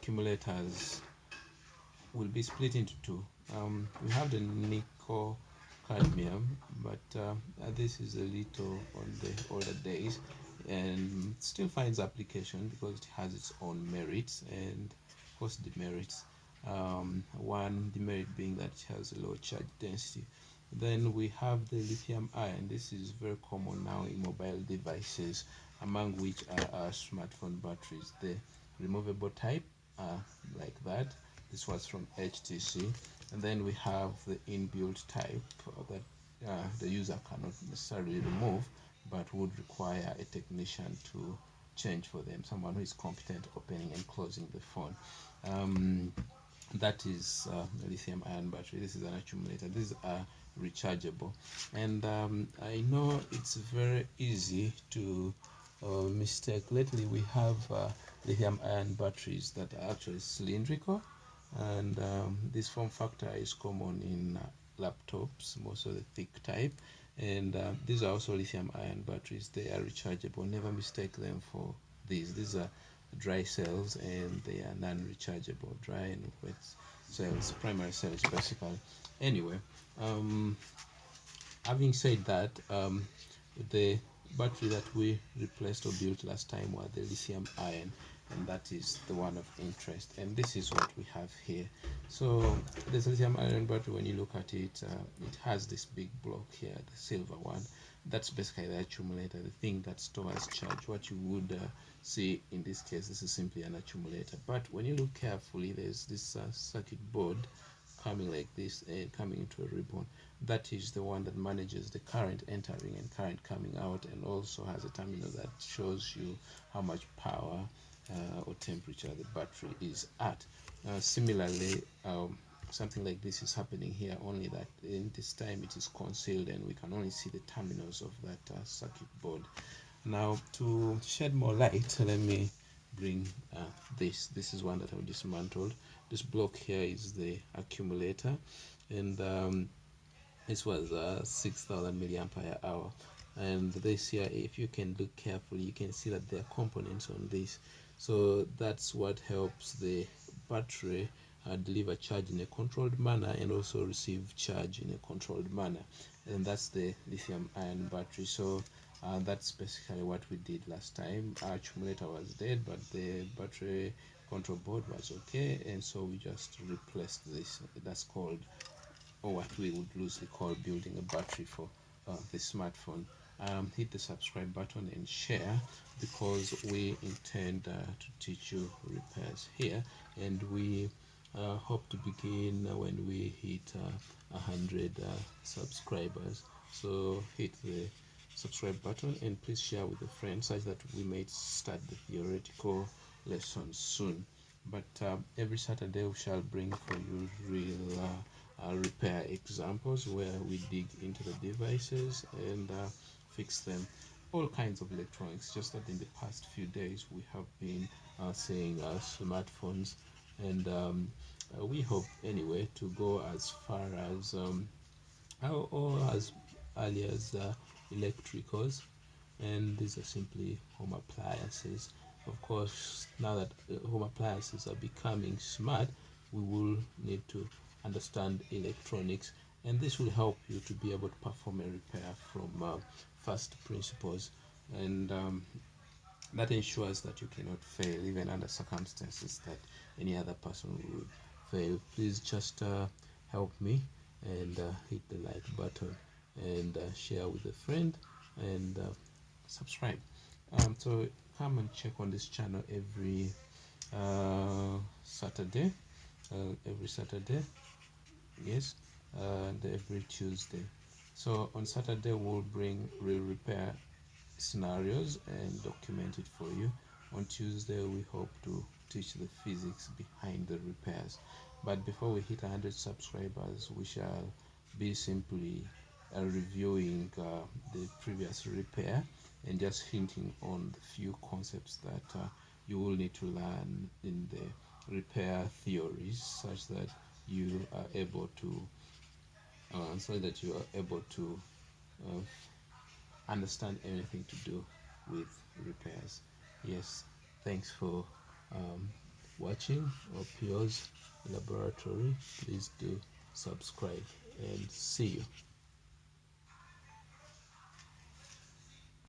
accumulators will be split into two. We have the nickel cadmium, but this is a little on the older days and still finds application because it has its own merits and of course demerits. One demerit being that it has a low charge density. Then we have the lithium ion. This is very common now in mobile devices, among which are our smartphone batteries. The removable type, like that. This was from HTC. And then we have the inbuilt type that the user cannot necessarily remove, but would require a technician to change for them, someone who is competent opening and closing the phone. That is a lithium ion battery. This is an accumulator. These are rechargeable, and I know it's very easy to mistake. Lately we have lithium ion batteries that are actually cylindrical, and this form factor is common in laptops, most of the thick type, and these are also lithium ion batteries. They are rechargeable. Never mistake them for these are dry cells, and they are non-rechargeable. Dry and wet cells, primary cells basically. Anyway, having said that, the battery that we replaced or built last time was the lithium ion, and that is the one of interest, and this is what we have here. So this lithium ion battery, when you look at it, it has this big block here, the silver one. That's basically the accumulator, the thing that stores charge. What you would see in this case, this is simply an accumulator, but when you look carefully, there's this circuit board coming like this and coming into a ribbon. That is the one that manages the current entering and current coming out, and also has a terminal that shows you how much power or temperature the battery is at. Similarly, something like this is happening here, only that in this time it is concealed and we can only see the terminals of that circuit board. Now, to shed more light, let me bring this is one that I've dismantled. This block here is the accumulator, and this was 6,000 milliampere hour. And this here, if you can look carefully, you can see that there are components on this. So that's what helps the battery deliver charge in a controlled manner and also receive charge in a controlled manner. And that's the lithium ion battery. So that's basically what we did last time. Our accumulator was dead, but the battery control board was okay, and so we just replaced this. That's called, or what we would loosely call, building a battery for the smartphone. Hit the subscribe button and share, because we intend to teach you repairs here, and we hope to begin when we hit 100 subscribers. So hit the subscribe button and please share with a friend, such that we may start the theoretical lessons soon. But every Saturday we shall bring for you real repair examples where we dig into the devices and fix them. All kinds of electronics. Just that in the past few days we have been seeing smartphones, and we hope anyway to go as far as or as early as electricals, and these are simply home appliances. Of course, now that home appliances are becoming smart, we will need to understand electronics, and this will help you to be able to perform a repair from first principles, and that ensures that you cannot fail even under circumstances that any other person would fail. Please just help me and hit the like button and share with a friend and subscribe. So come and check on this channel every Saturday, yes, and every Tuesday. So on Saturday we'll bring real repair scenarios and document it for you. On Tuesday we hope to teach the physics behind the repairs. But before we hit 100 subscribers, we shall be simply reviewing the previous repair and just hinting on the few concepts that you will need to learn in the repair theories, such that you are able to uh, understand anything to do with repairs. Yes, thanks for um, watching Opio's Laboratory. Please do subscribe, and see you.